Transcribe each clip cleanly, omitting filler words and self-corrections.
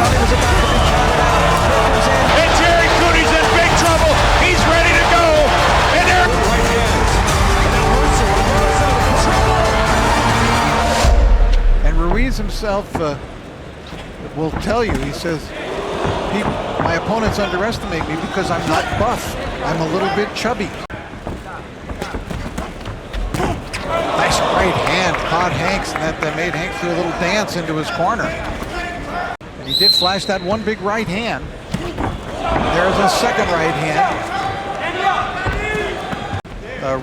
thought he was about to be counted out. Here comes Andy. And Jerry Cooney's in big trouble. He's ready to go. And there. Right hand. And Ruiz himself will tell you, he says, my opponents underestimate me because I'm not buff. I'm a little bit chubby. Nice right hand caught Hanks, and that made Hanks do a little dance into his corner. And he did flash that one big right hand. There's a second right hand.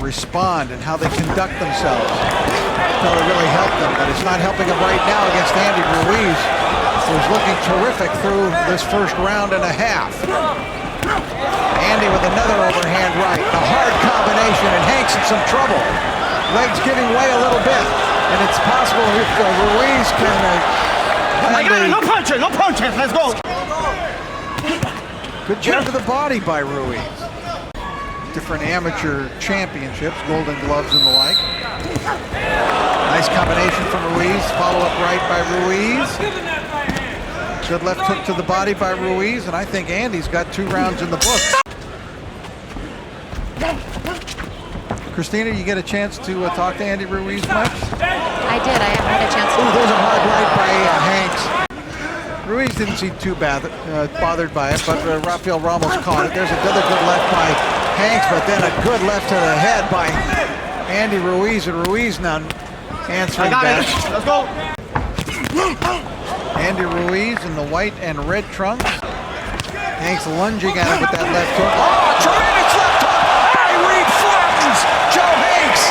Respond and how they conduct themselves. Until it really helped them, but it's not helping them right now against Andy Ruiz, who's looking terrific through this first round and a half. Andy with another overhand right. A hard combination, and Hanks in some trouble. Legs giving way a little bit, and it's possible if Ruiz can... no punches, let's go. Good jab to the body by Ruiz. Different amateur championships, Golden Gloves and the like. Nice combination from Ruiz, follow-up right by Ruiz. Good left hook to the body by Ruiz, and I think Andy's got 2 rounds in the books. Christina, you get a chance to talk to Andy Ruiz much? I did. I haven't had a chance to. Ooh, there's a hard right by Hanks. Ruiz didn't seem too bothered by it, but Rafael Ramos caught it. There's another good left by Hanks, but then a good left to the head by Andy Ruiz, and Ruiz now answering back. Let's go. Andy Ruiz in the white and red trunks. Hanks lunging at him with that left hook. Oh, tremendous left hook! Reed flattens Joe Hanks.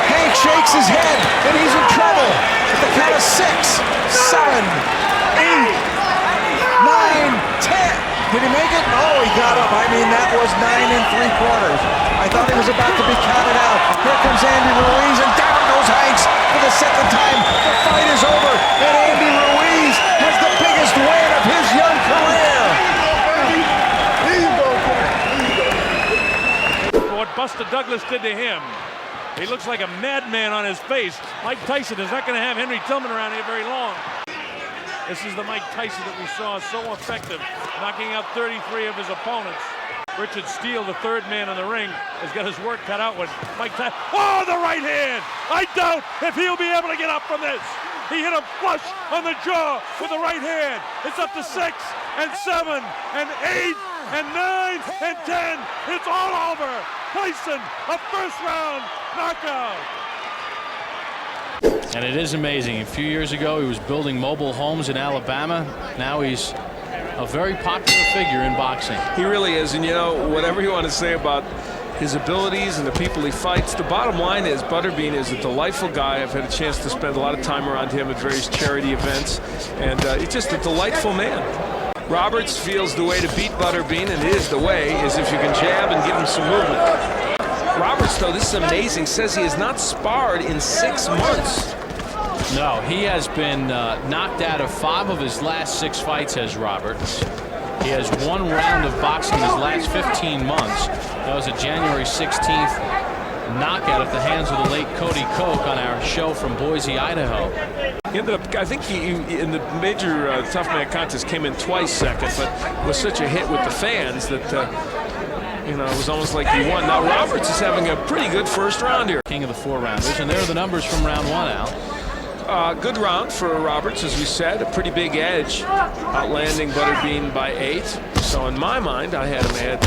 Hanks shakes his head, and he's in trouble. At the count of 6, 7, 8, 9, 10. Did he make it? Oh, he got up. I mean, that was 9 3/4. I thought he was about to be counted out. Here comes Andy Ruiz, and down goes Hanks for the second time. The fight is over, and Andy Ruiz has the biggest win of his young career. What Buster Douglas did to him. He looks like a madman on his face. Mike Tyson is not going to have Henry Tillman around here very long. This is the Mike Tyson that we saw so effective, knocking out 33 of his opponents. Richard Steele, the third man in the ring, has got his work cut out with Mike Tyson. Oh, the right hand! I doubt if he'll be able to get up from this. He hit him flush on the jaw with the right hand. It's up to 6 and 7 and 8 and 9 and 10. It's all over. Tyson, a first round knockout. And it is amazing. A few years ago, he was building mobile homes in Alabama. Now he's a very popular figure in boxing. He really is. And, you know, whatever you want to say about his abilities and the people he fights, the bottom line is Butterbean is a delightful guy. I've had a chance to spend a lot of time around him at various charity events. And he's just a delightful man. Roberts feels the way to beat Butterbean, and it is the way, is if you can jab and give him some movement. Roberts, though, this is amazing, says he has not sparred in 6 months. No, he has been knocked out of 5 of his last 6 fights as Roberts. He has 1 round of boxing in his last 15 months. That was a January 16th knockout at the hands of the late Cody Koch on our show from Boise, Idaho. He ended up, I think he in the major tough man contest came in twice second, but was such a hit with the fans that you know, it was almost like he won. Now Roberts is having a pretty good first round here. King of the 4-rounders, and there are the numbers from round 1, Al. Good round for Roberts, as we said, a pretty big edge, outlanding Butterbean by 8. So in my mind, I had him at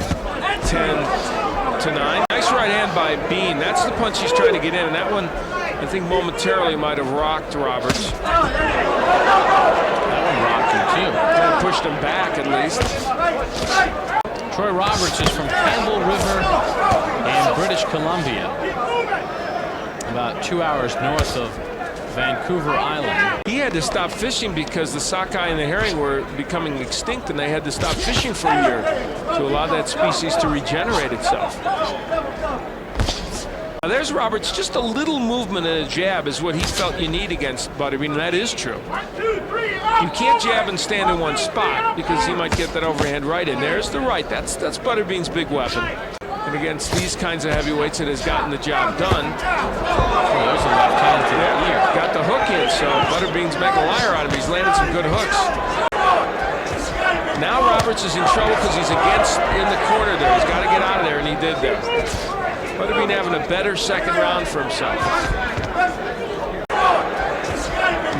10 to 9. Nice right hand by Bean. That's the punch he's trying to get in, and that one, I think, momentarily might have rocked Roberts. That one rocked him too. Kind of pushed him back, at least. Troy Roberts is from Campbell River in British Columbia, about 2 hours north of Vancouver Island. He had to stop fishing because the sockeye and the herring were becoming extinct, and they had to stop fishing for a year to allow that species to regenerate itself. Now there's Roberts. Just a little movement and a jab is what he felt you need against Butterbean, and that is true. You can't jab and stand in one spot because he might get that overhand right in. There's the right. That's Butterbean's big weapon. And against these kinds of heavyweights, it has gotten the job done. Oh, there's a left hand to the ear. Got the hook in, so Butterbean's making a liar out of him. He's landed some good hooks. Now Roberts is in trouble because he's against in the corner there. He's got to get out of there, and he did that. Butterbean having a better second round for himself.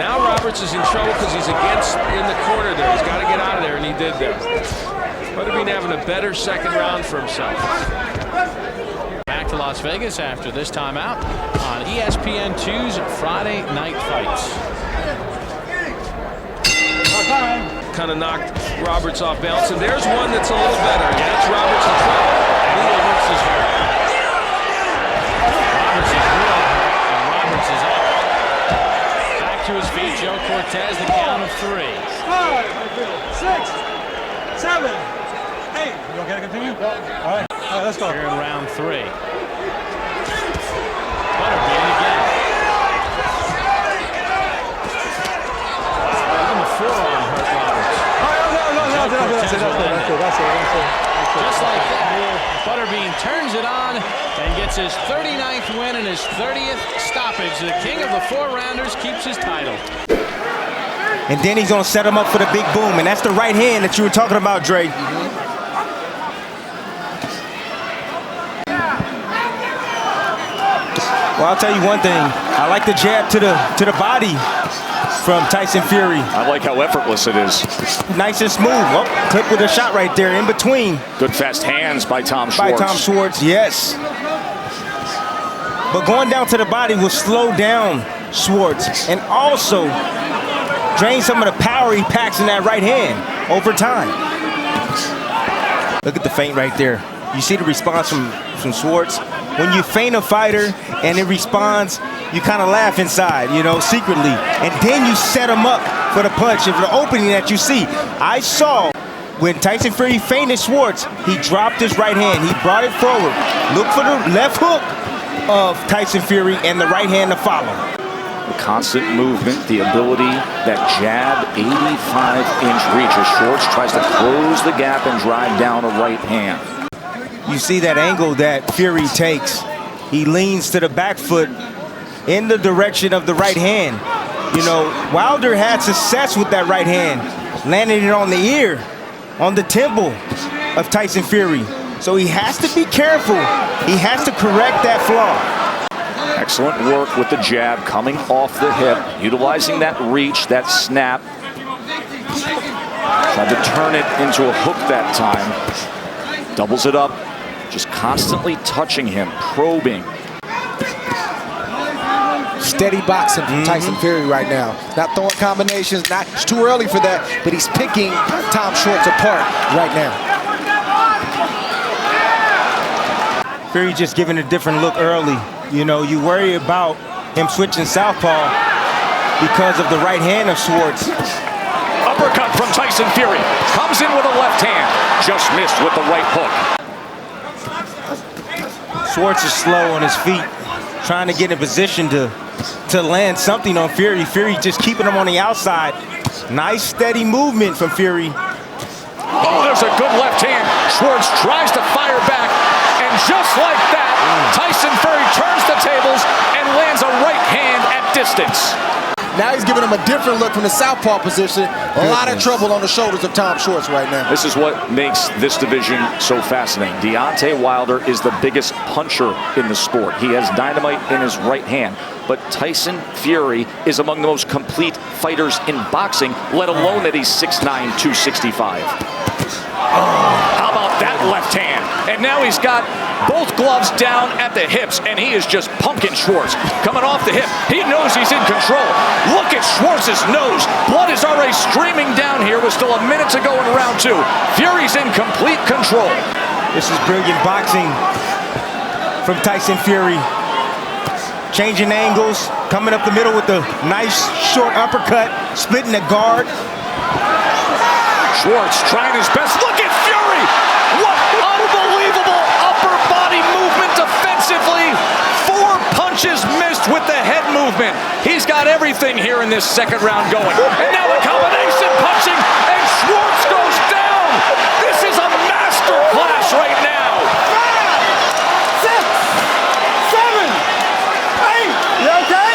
Now Roberts is in trouble because he's against in the corner there. He's got to get out of there, and he did that. Butterbean having a better second round for himself. Back to Las Vegas after this timeout on ESPN2's Friday Night Fights. Kind of knocked Roberts off balance, and there's one that's a little better. That's Roberts in trouble. Roberts is hurt. Roberts is real hurt, and Roberts is up. Back to his feet, Joe Cortez, the count of 3. 5, 6, 7, 8. You okay to continue? All right, let's go. Here in round 3. Butterbean again. Wow, even the forearm hurt Roberts. That's it. Just like that, Butterbean turns it on and gets his 39th win and his 30th stoppage. The king of the 4-rounders keeps his title. And then he's going to set him up for the big boom, and that's the right hand that you were talking about, Dre. Well, I'll tell you one thing. I like the jab to the body from Tyson Fury. I like how effortless it is. Nice and smooth. Oh, clip with a shot right there in between. Good fast hands by Tom Schwarz. By Tom Schwarz, yes. But going down to the body will slow down Schwarz and also drain some of the power he packs in that right hand over time. Look at the feint right there. You see the response from Schwarz? When you feint a fighter and it responds, you kind of laugh inside, you know, secretly. And then you set him up for the punch of the opening that you see. I saw when Tyson Fury feinted Schwarz, he dropped his right hand. He brought it forward. Look for the left hook of Tyson Fury and the right hand to follow. The constant movement, the ability, that jab, 85-inch reach as Schwarz tries to close the gap and drive down a right hand. You see that angle that Fury takes. He leans to the back foot in the direction of the right hand. You know, Wilder had success with that right hand, landing it on the ear, on the temple of Tyson Fury. So he has to be careful. He has to correct that flaw. Excellent work with the jab coming off the hip, utilizing that reach, that snap. Tried to turn it into a hook that time. Doubles it up, just constantly touching him, probing. Steady boxing from Tyson Fury right now. Not throwing combinations, it's too early for that, but he's picking Tom Schwarz apart right now. Fury just giving a different look early. You know, you worry about him switching southpaw because of the right hand of Schwarz. Uppercut from Tyson Fury. Comes in with a left hand. Just missed with the right hook. Schwarz is slow on his feet, trying to get in position to land something on Fury. Fury just keeping him on the outside. Nice steady movement from Fury. Oh, there's a good left hand. Schwarz tries to fire back, and just like that, Tyson Fury turns the tables and lands a right hand at distance. Now he's giving him a different look from the southpaw position. A lot of trouble on the shoulders of Tom Schwarz right now. This is what makes this division so fascinating. Deontay Wilder is the biggest puncher in the sport. He has dynamite in his right hand. But Tyson Fury is among the most complete fighters in boxing, let alone that he's 6'9", 265. How about that left hand? And now he's got both gloves down at the hips, and he is just punking Schwarz. Coming off the hip, he knows he's in control. Look at Schwarz's nose. Blood is already streaming down here with still a minute to go in round 2. Fury's in complete control. This is brilliant boxing from Tyson Fury. Changing angles, coming up the middle with the nice short uppercut, splitting the guard. Schwarz trying his best. Look at Fury! What unbelievable upper body movement defensively. 4 punches missed with the head movement. He's got everything here in this second round going. And now a combination punching, and Schwarz goes down. This is a master class right now. 5, 6, 7, 8. You okay?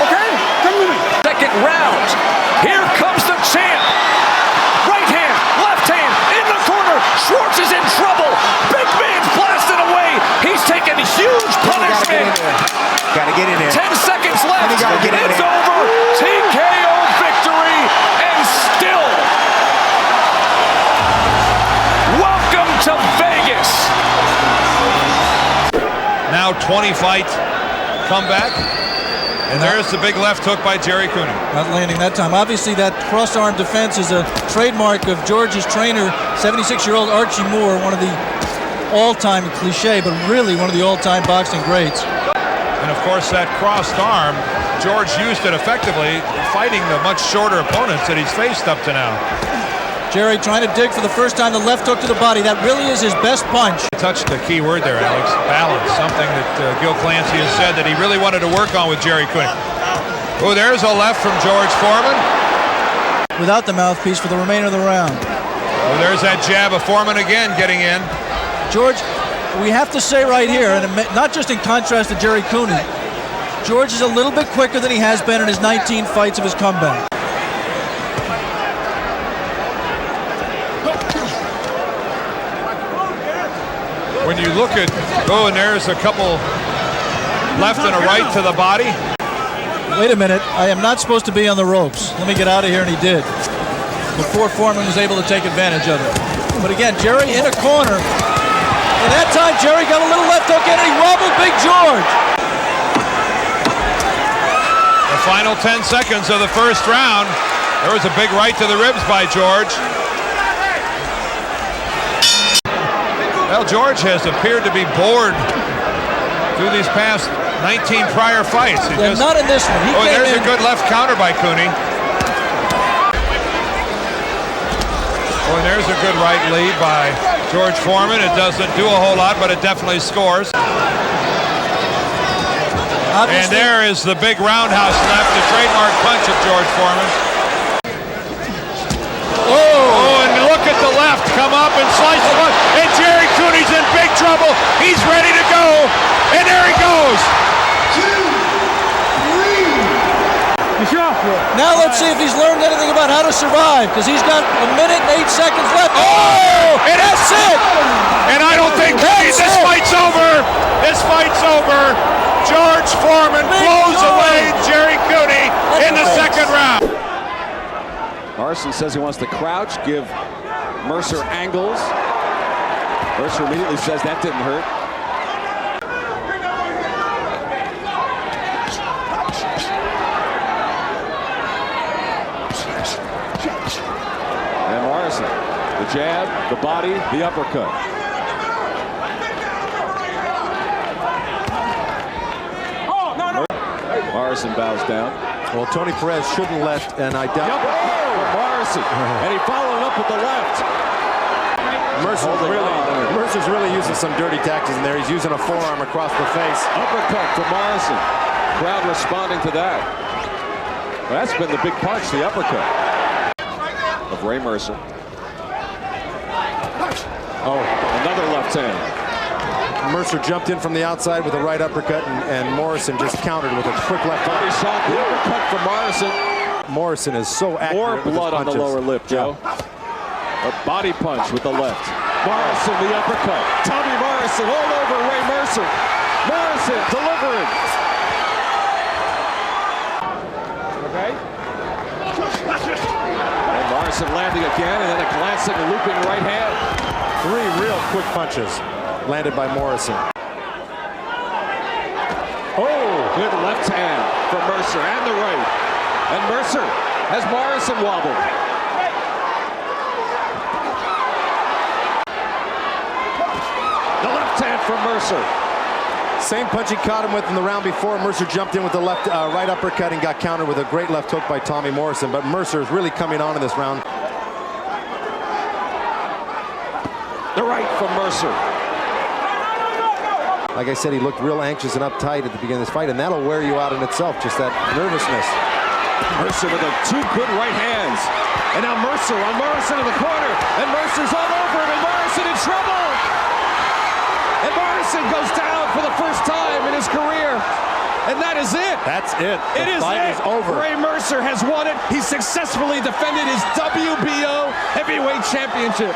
Okay? Come with me. Second round. Here comes the champ. Right hand, left 20-fight comeback. And there's the big left hook by Jerry Cooney. Not landing that time. Obviously, that cross-arm defense is a trademark of George's trainer, 76-year-old Archie Moore, one of the all-time cliche, but really one of the all-time boxing greats. And of course, that crossed arm, George used it effectively, fighting the much shorter opponents that he's faced up to now. Jerry trying to dig for the first time, the left hook to the body. That really is his best punch. Touched the key word there, Alex. Balance, something that Gil Clancy has said that he really wanted to work on with Jerry Cooney. Oh, there's a left from George Foreman. Without the mouthpiece for the remainder of the round. Oh, there's that jab of Foreman again getting in. George, we have to say right here, and not just in contrast to Jerry Cooney, George is a little bit quicker than he has been in his 19 fights of his comeback. When you look at, and there's a couple left and a right to the body. Wait a minute, I am not supposed to be on the ropes. Let me get out of here, and he did. Before Foreman was able to take advantage of it. But again, Jerry in a corner. And that time, Jerry got a little left hook in, and he wobbled Big George. The final 10 seconds of the first round. There was a big right to the ribs by George. Well, George has appeared to be bored through these past 19 prior fights. Not in this one. There's a good left counter by Cooney. And there's a good right lead by George Foreman. It doesn't do a whole lot, but it definitely scores. And there is the big roundhouse left, the trademark punch of George Foreman. And look at the left, come up and slice the one. And Jerry Cooney's in big trouble. He's ready to go. And there he goes. 2, 3. Now let's see if he's learned anything about how to survive, because he's got 1 minute and 8 seconds left. And that's it. And I don't think this fight's over. This fight's over. George Foreman blows away Jerry Cooney in the second round. Morrison says he wants to crouch, give Mercer angles. Mercer immediately says that didn't hurt. And Morrison, the jab, the body, the uppercut. Morrison bows down. Well, Tony Perez shouldn't let an identity. Morrison, and he followed up with the left. Mercer's really using some dirty tactics in there. He's using a forearm across the face. Uppercut from Morrison. Crowd responding to that. Well, that's been the big punch, the uppercut of Ray Mercer. Another left hand. Mercer jumped in from the outside with a right uppercut, and Morrison just countered with a quick left hook. He shot the uppercut from Morrison. Morrison is so accurate. More blood on the lower lip, Joe. A body punch with the left. Morrison, the uppercut. Tommy Morrison all over Ray Mercer. Morrison delivering. Okay. And Morrison landing again, and then a glancing, looping right hand. 3 real quick punches landed by Morrison. Good left hand from Mercer and the right. And Mercer has Morrison wobbled. The left hand from Mercer. Same punch he caught him with in the round before. Mercer jumped in with the left right uppercut and got countered with a great left hook by Tommy Morrison. But Mercer is really coming on in this round. The right from Mercer. Like I said, he looked real anxious and uptight at the beginning of this fight, and that'll wear you out in itself, just that nervousness. Mercer with 2 good right hands. And now Mercer on Morrison in the corner. And Mercer's all over him, and Morrison in trouble. And Morrison goes down for the first time in his career. And that is it. That's it. The fight is over. Ray Mercer has won it. He successfully defended his WBO heavyweight championship.